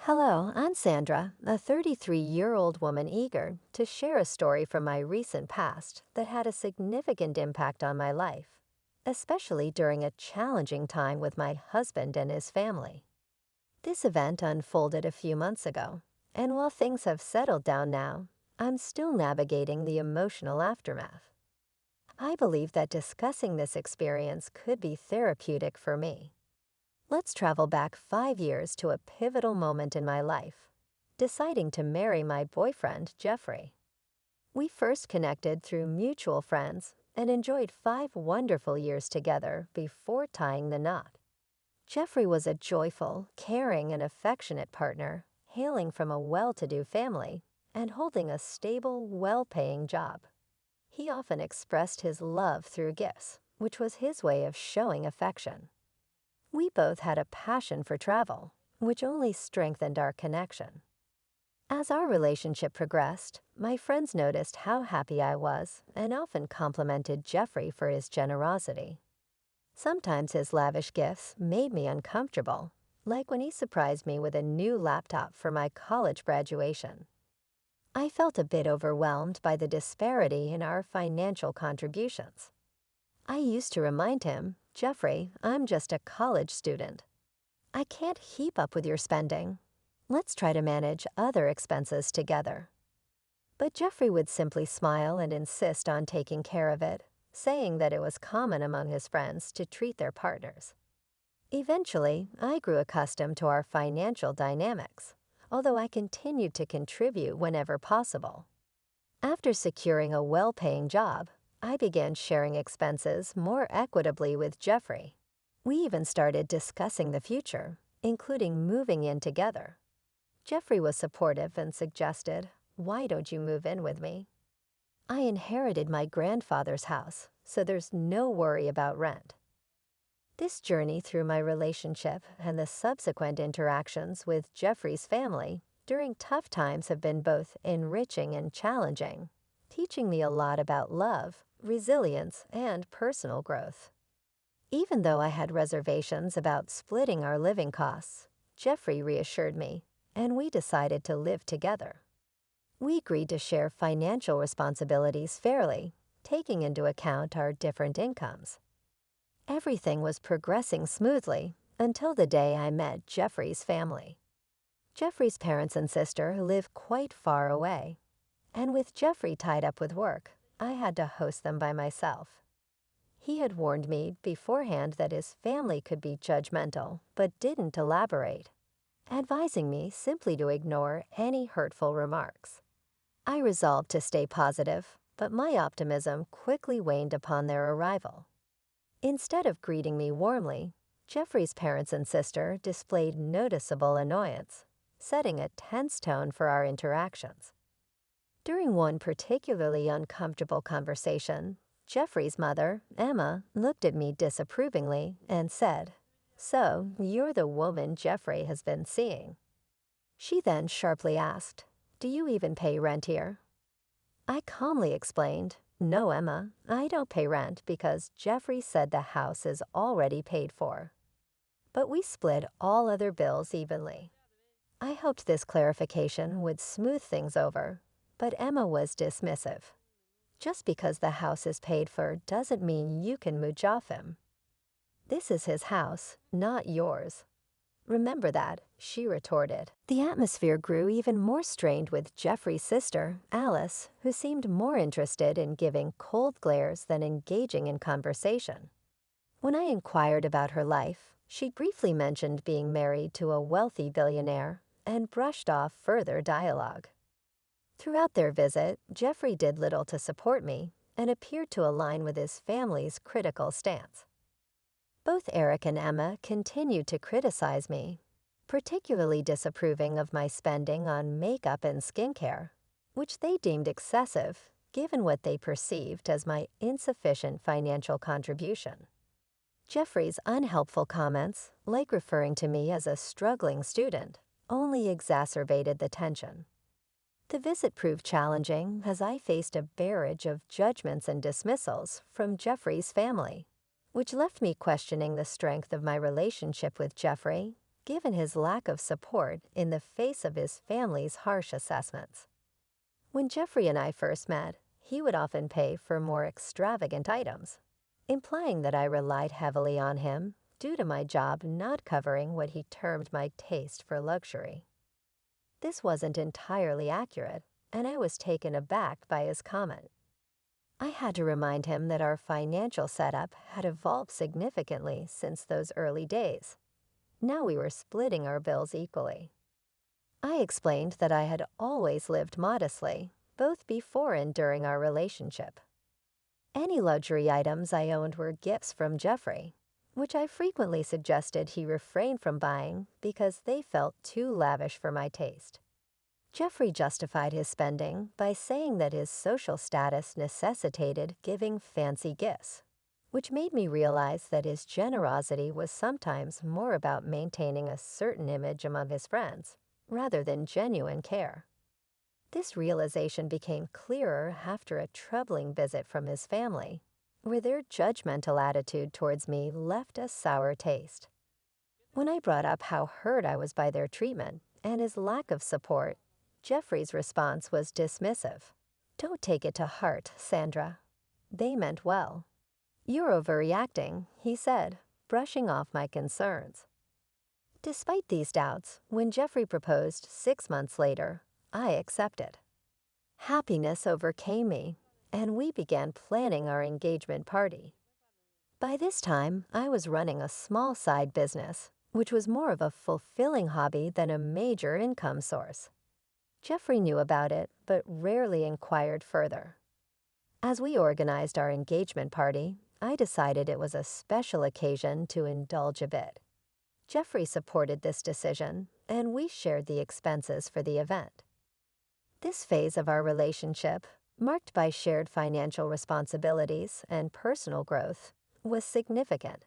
Hello, I'm Sandra, a 33-year-old woman eager to share a story from my recent past that had a significant impact on my life, especially during a challenging time with my husband and his family. This event unfolded a few months ago, and while things have settled down now, I'm still navigating the emotional aftermath. I believe that discussing this experience could be therapeutic for me. Let's travel back 5 years to a pivotal moment in my life, deciding to marry my boyfriend, Jeffrey. We first connected through mutual friends and enjoyed 5 wonderful years together before tying the knot. Jeffrey was a joyful, caring, and affectionate partner, hailing from a well-to-do family and holding a stable, well-paying job. He often expressed his love through gifts, which was his way of showing affection. We both had a passion for travel, which only strengthened our connection. As our relationship progressed, my friends noticed how happy I was and often complimented Jeffrey for his generosity. Sometimes his lavish gifts made me uncomfortable, like when he surprised me with a new laptop for my college graduation. I felt a bit overwhelmed by the disparity in our financial contributions. I used to remind him, "Jeffrey, I'm just a college student. I can't keep up with your spending. Let's try to manage other expenses together." But Jeffrey would simply smile and insist on taking care of it, saying that it was common among his friends to treat their partners. Eventually, I grew accustomed to our financial dynamics, although I continued to contribute whenever possible. After securing a well-paying job, I began sharing expenses more equitably with Jeffrey. We even started discussing the future, including moving in together. Jeffrey was supportive and suggested, "Why don't you move in with me?" I inherited my grandfather's house, so there's no worry about rent. This journey through my relationship and the subsequent interactions with Jeffrey's family during tough times have been both enriching and challenging, teaching me a lot about love, resilience, and personal growth. Even though I had reservations about splitting our living costs, Jeffrey reassured me, and we decided to live together. We agreed to share financial responsibilities fairly, taking into account our different incomes. Everything was progressing smoothly until the day I met Jeffrey's family. Jeffrey's parents and sister live quite far away, and with Jeffrey tied up with work, I had to host them by myself. He had warned me beforehand that his family could be judgmental, but didn't elaborate, advising me simply to ignore any hurtful remarks. I resolved to stay positive, but my optimism quickly waned upon their arrival. Instead of greeting me warmly, Jeffrey's parents and sister displayed noticeable annoyance, setting a tense tone for our interactions. During one particularly uncomfortable conversation, Jeffrey's mother, Emma, looked at me disapprovingly and said, "So, you're the woman Jeffrey has been seeing." She then sharply asked, "Do you even pay rent here?" I calmly explained, "No, Emma, I don't pay rent because Jeffrey said the house is already paid for." But we split all other bills evenly. I hoped this clarification would smooth things over, but Emma was dismissive. "Just because the house is paid for doesn't mean you can mooch off him. This is his house, not yours. Remember that," she retorted. The atmosphere grew even more strained with Jeffrey's sister, Alice, who seemed more interested in giving cold glares than engaging in conversation. When I inquired about her life, she briefly mentioned being married to a wealthy billionaire and brushed off further dialogue. Throughout their visit, Jeffrey did little to support me and appeared to align with his family's critical stance. Both Eric and Emma continued to criticize me, particularly disapproving of my spending on makeup and skincare, which they deemed excessive given what they perceived as my insufficient financial contribution. Jeffrey's unhelpful comments, like referring to me as a struggling student, only exacerbated the tension. The visit proved challenging as I faced a barrage of judgments and dismissals from Jeffrey's family, which left me questioning the strength of my relationship with Jeffrey given his lack of support in the face of his family's harsh assessments. When Jeffrey and I first met, he would often pay for more extravagant items, implying that I relied heavily on him due to my job not covering what he termed my taste for luxury. This wasn't entirely accurate, and I was taken aback by his comment. I had to remind him that our financial setup had evolved significantly since those early days. Now we were splitting our bills equally. I explained that I had always lived modestly, both before and during our relationship. Any luxury items I owned were gifts from Jeffrey, which I frequently suggested he refrain from buying because they felt too lavish for my taste. Jeffrey justified his spending by saying that his social status necessitated giving fancy gifts, which made me realize that his generosity was sometimes more about maintaining a certain image among his friends rather than genuine care. This realization became clearer after a troubling visit from his family, where their judgmental attitude towards me left a sour taste. When I brought up how hurt I was by their treatment and his lack of support, Jeffrey's response was dismissive. "Don't take it to heart, Sandra. They meant well." "You're overreacting," he said, brushing off my concerns. Despite these doubts, when Jeffrey proposed 6 months later, I accepted. Happiness overcame me, and we began planning our engagement party. By this time, I was running a small side business, which was more of a fulfilling hobby than a major income source. Jeffrey knew about it, but rarely inquired further. As we organized our engagement party, I decided it was a special occasion to indulge a bit. Jeffrey supported this decision, and we shared the expenses for the event. This phase of our relationship, marked by shared financial responsibilities and personal growth, was significant.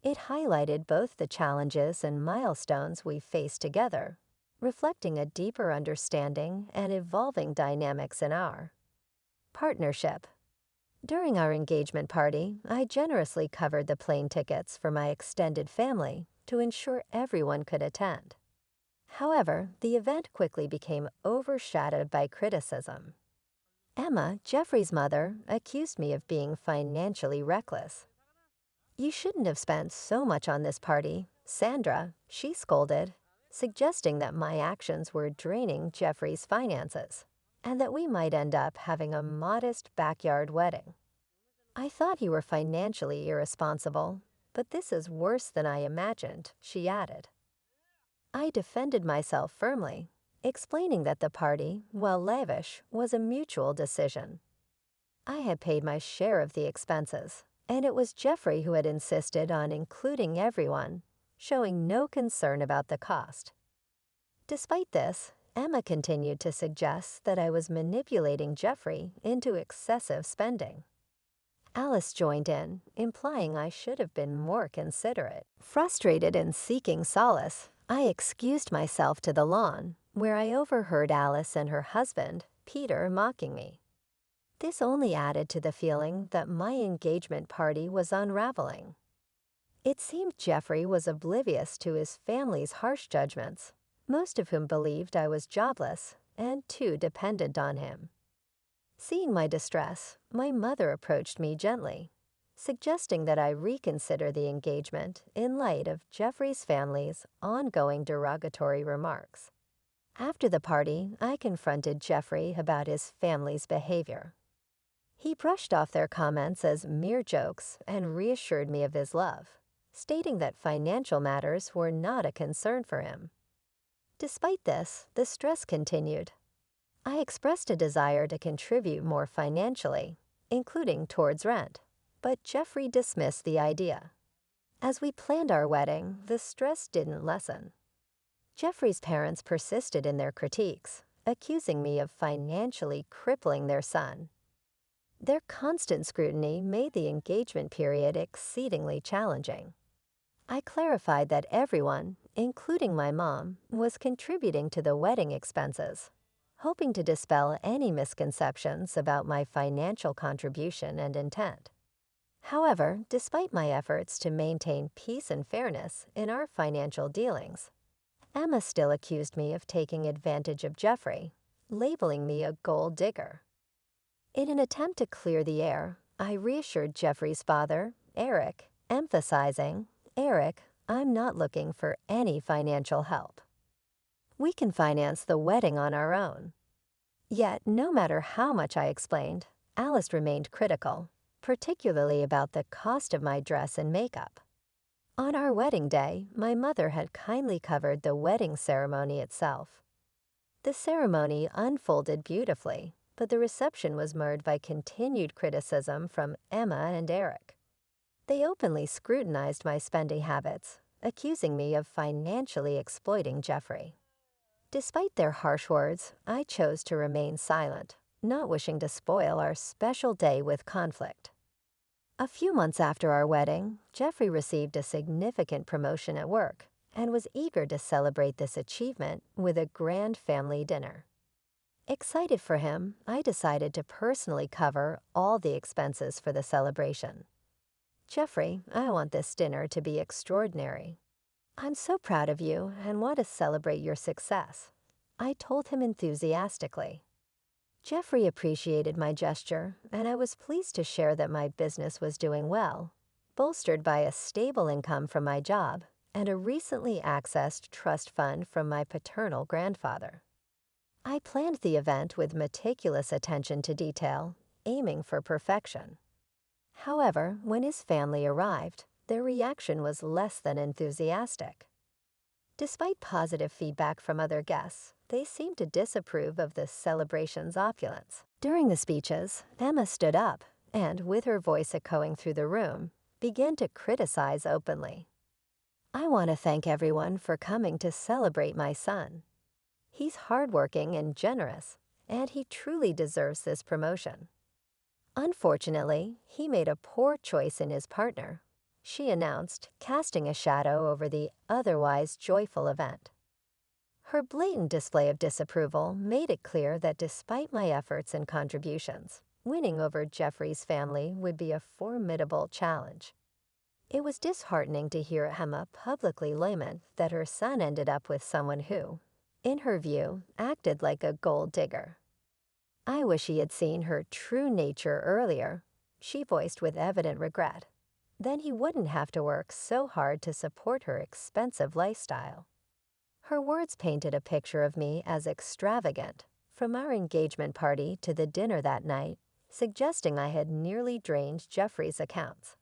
It highlighted both the challenges and milestones we faced together, reflecting a deeper understanding and evolving dynamics in our partnership. During our engagement party, I generously covered the plane tickets for my extended family to ensure everyone could attend. However, the event quickly became overshadowed by criticism. Emma, Jeffrey's mother, accused me of being financially reckless. "You shouldn't have spent so much on this party, Sandra," she scolded, suggesting that my actions were draining Jeffrey's finances, and that we might end up having a modest backyard wedding. "I thought you were financially irresponsible, but this is worse than I imagined," she added. I defended myself firmly, explaining that the party, while lavish, was a mutual decision. I had paid my share of the expenses, and it was Jeffrey who had insisted on including everyone, showing no concern about the cost. Despite this, Emma continued to suggest that I was manipulating Jeffrey into excessive spending. Alice joined in, implying I should have been more considerate. Frustrated and seeking solace, I excused myself to the lawn, where I overheard Alice and her husband, Peter, mocking me. This only added to the feeling that my engagement party was unraveling. It seemed Jeffrey was oblivious to his family's harsh judgments, most of whom believed I was jobless and too dependent on him. Seeing my distress, my mother approached me gently, suggesting that I reconsider the engagement in light of Jeffrey's family's ongoing derogatory remarks. After the party, I confronted Jeffrey about his family's behavior. He brushed off their comments as mere jokes and reassured me of his love, stating that financial matters were not a concern for him. Despite this, the stress continued. I expressed a desire to contribute more financially, including towards rent, but Jeffrey dismissed the idea. As we planned our wedding, the stress didn't lessen. Jeffrey's parents persisted in their critiques, accusing me of financially crippling their son. Their constant scrutiny made the engagement period exceedingly challenging. I clarified that everyone, including my mom, was contributing to the wedding expenses, hoping to dispel any misconceptions about my financial contribution and intent. However, despite my efforts to maintain peace and fairness in our financial dealings, Emma still accused me of taking advantage of Jeffrey, labeling me a gold digger. In an attempt to clear the air, I reassured Jeffrey's father, Eric, emphasizing, "Eric, I'm not looking for any financial help. We can finance the wedding on our own." Yet, no matter how much I explained, Alice remained critical, particularly about the cost of my dress and makeup. On our wedding day, my mother had kindly covered the wedding ceremony itself. The ceremony unfolded beautifully, but the reception was marred by continued criticism from Emma and Eric. They openly scrutinized my spending habits, accusing me of financially exploiting Jeffrey. Despite their harsh words, I chose to remain silent, not wishing to spoil our special day with conflict. A few months after our wedding, Jeffrey received a significant promotion at work and was eager to celebrate this achievement with a grand family dinner. Excited for him, I decided to personally cover all the expenses for the celebration. "Jeffrey, I want this dinner to be extraordinary. I'm so proud of you and want to celebrate your success," I told him enthusiastically. Jeffrey appreciated my gesture, and I was pleased to share that my business was doing well, bolstered by a stable income from my job and a recently accessed trust fund from my paternal grandfather. I planned the event with meticulous attention to detail, aiming for perfection. However, when his family arrived, their reaction was less than enthusiastic. Despite positive feedback from other guests, they seemed to disapprove of the celebration's opulence. During the speeches, Emma stood up and, with her voice echoing through the room, began to criticize openly. "I want to thank everyone for coming to celebrate my son. He's hardworking and generous, and he truly deserves this promotion. Unfortunately, he made a poor choice in his partner," she announced, casting a shadow over the otherwise joyful event. Her blatant display of disapproval made it clear that despite my efforts and contributions, winning over Jeffrey's family would be a formidable challenge. It was disheartening to hear Emma publicly lament that her son ended up with someone who, in her view, acted like a gold digger. "I wish he had seen her true nature earlier," she voiced with evident regret. "Then he wouldn't have to work so hard to support her expensive lifestyle." Her words painted a picture of me as extravagant, from our engagement party to the dinner that night, suggesting I had nearly drained Jeffrey's accounts.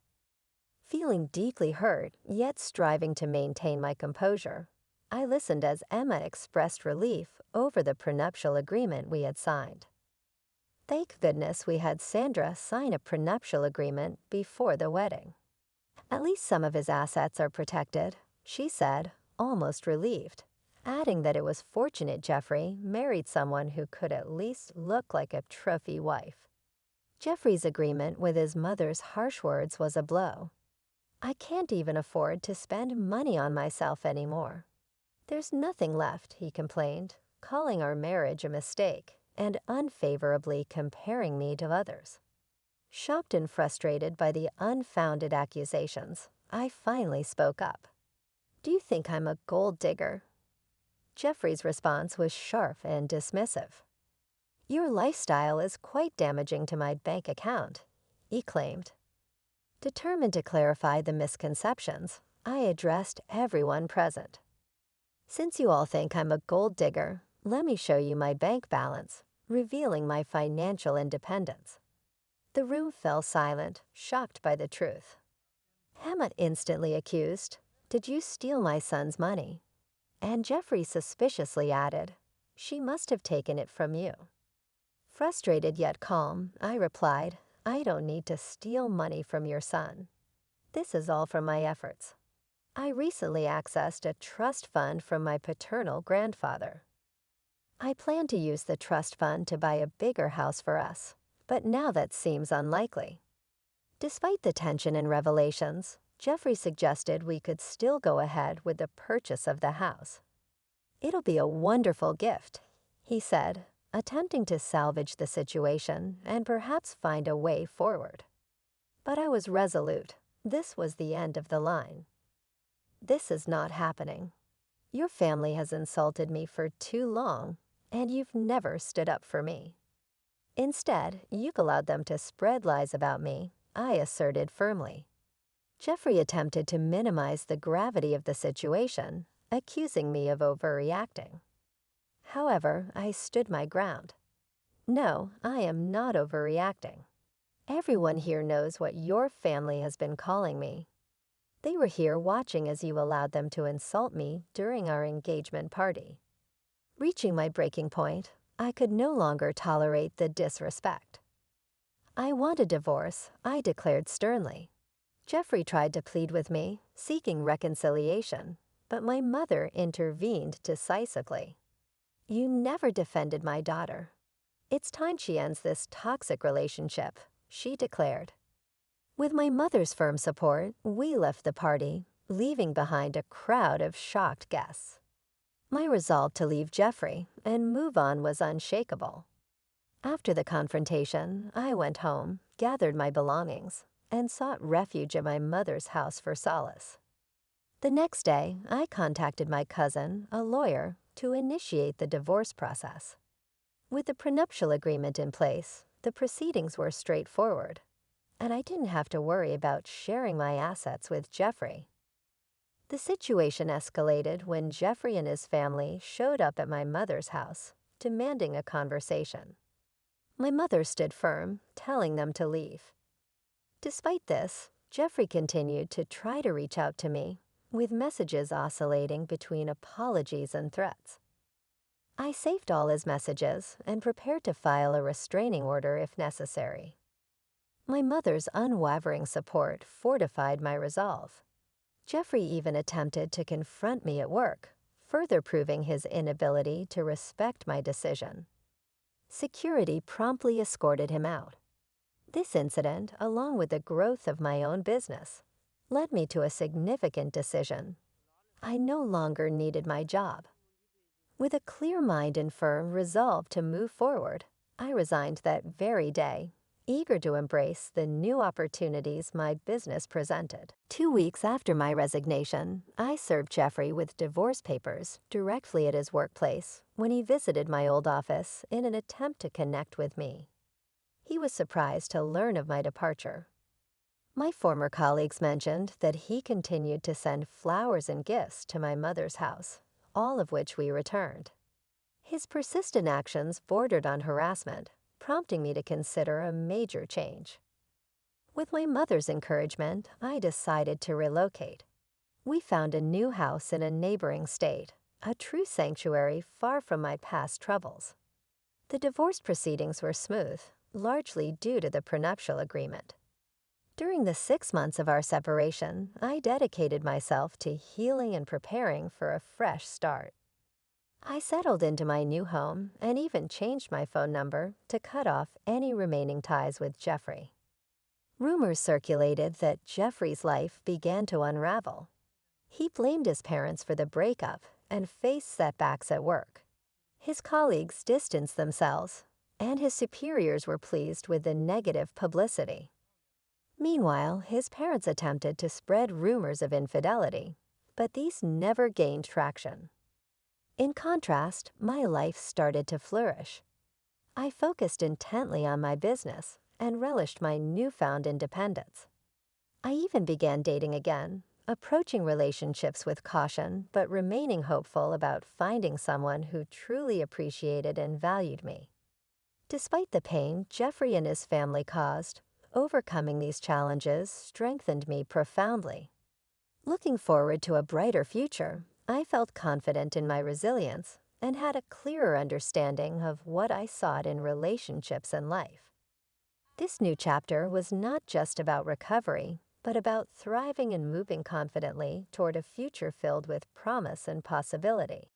Feeling deeply hurt, yet striving to maintain my composure, I listened as Emma expressed relief over the prenuptial agreement we had signed. Thank goodness we had Sandra sign a prenuptial agreement before the wedding. "At least some of his assets are protected," she said, almost relieved, adding that it was fortunate Jeffrey married someone who could at least look like a trophy wife. Jeffrey's agreement with his mother's harsh words was a blow. "I can't even afford to spend money on myself anymore. There's nothing left," he complained, calling our marriage a mistake and unfavorably comparing me to others. Shocked and frustrated by the unfounded accusations, I finally spoke up. "Do you think I'm a gold digger?" Jeffrey's response was sharp and dismissive. "Your lifestyle is quite damaging to my bank account," he claimed. Determined to clarify the misconceptions, I addressed everyone present. "Since you all think I'm a gold digger, let me show you my bank balance," revealing my financial independence. The room fell silent, shocked by the truth. Hammett instantly accused, "Did you steal my son's money?" And Jeffrey suspiciously added, "She must have taken it from you." Frustrated yet calm, I replied, "I don't need to steal money from your son. This is all from my efforts. I recently accessed a trust fund from my paternal grandfather. I plan to use the trust fund to buy a bigger house for us, but now that seems unlikely." Despite the tension and revelations, Jeffrey suggested we could still go ahead with the purchase of the house. "It'll be a wonderful gift," he said, attempting to salvage the situation and perhaps find a way forward. But I was resolute. This was the end of the line. This is not happening. Your family has insulted me for too long, and you've never stood up for me. Instead, you've allowed them to spread lies about me, I asserted firmly. Jeffrey attempted to minimize the gravity of the situation, accusing me of overreacting. However, I stood my ground. No, I am not overreacting. Everyone here knows what your family has been calling me. They were here watching as you allowed them to insult me during our engagement party. Reaching my breaking point, I could no longer tolerate the disrespect. I want a divorce, I declared sternly. Jeffrey tried to plead with me, seeking reconciliation, but my mother intervened decisively. You never defended my daughter. It's time she ends this toxic relationship, she declared. With my mother's firm support, we left the party, leaving behind a crowd of shocked guests. My resolve to leave Jeffrey and move on was unshakable. After the confrontation, I went home, gathered my belongings, and sought refuge at my mother's house for solace. The next day, I contacted my cousin, a lawyer, to initiate the divorce process. With the prenuptial agreement in place, the proceedings were straightforward, and I didn't have to worry about sharing my assets with Jeffrey. The situation escalated when Jeffrey and his family showed up at my mother's house, demanding a conversation. My mother stood firm, telling them to leave. Despite this, Jeffrey continued to try to reach out to me, with messages oscillating between apologies and threats. I saved all his messages and prepared to file a restraining order if necessary. My mother's unwavering support fortified my resolve. Jeffrey even attempted to confront me at work, further proving his inability to respect my decision. Security promptly escorted him out. This incident, along with the growth of my own business, led me to a significant decision. I no longer needed my job. With a clear mind and firm resolve to move forward, I resigned that very day, eager to embrace the new opportunities my business presented. 2 weeks after my resignation, I served Jeffrey with divorce papers directly at his workplace when he visited my old office in an attempt to connect with me. He was surprised to learn of my departure. My former colleagues mentioned that he continued to send flowers and gifts to my mother's house, all of which we returned. His persistent actions bordered on harassment, prompting me to consider a major change. With my mother's encouragement, I decided to relocate. We found a new house in a neighboring state, a true sanctuary far from my past troubles. The divorce proceedings were smooth, largely due to the prenuptial agreement. During the 6 months of our separation, I dedicated myself to healing and preparing for a fresh start. I settled into my new home and even changed my phone number to cut off any remaining ties with Jeffrey. Rumors circulated that Jeffrey's life began to unravel. He blamed his parents for the breakup and faced setbacks at work. His colleagues distanced themselves, and his superiors were pleased with the negative publicity. Meanwhile, his parents attempted to spread rumors of infidelity, but these never gained traction. In contrast, my life started to flourish. I focused intently on my business and relished my newfound independence. I even began dating again, approaching relationships with caution but remaining hopeful about finding someone who truly appreciated and valued me. Despite the pain Jeffrey and his family caused, overcoming these challenges strengthened me profoundly. Looking forward to a brighter future, I felt confident in my resilience and had a clearer understanding of what I sought in relationships and life. This new chapter was not just about recovery, but about thriving and moving confidently toward a future filled with promise and possibility.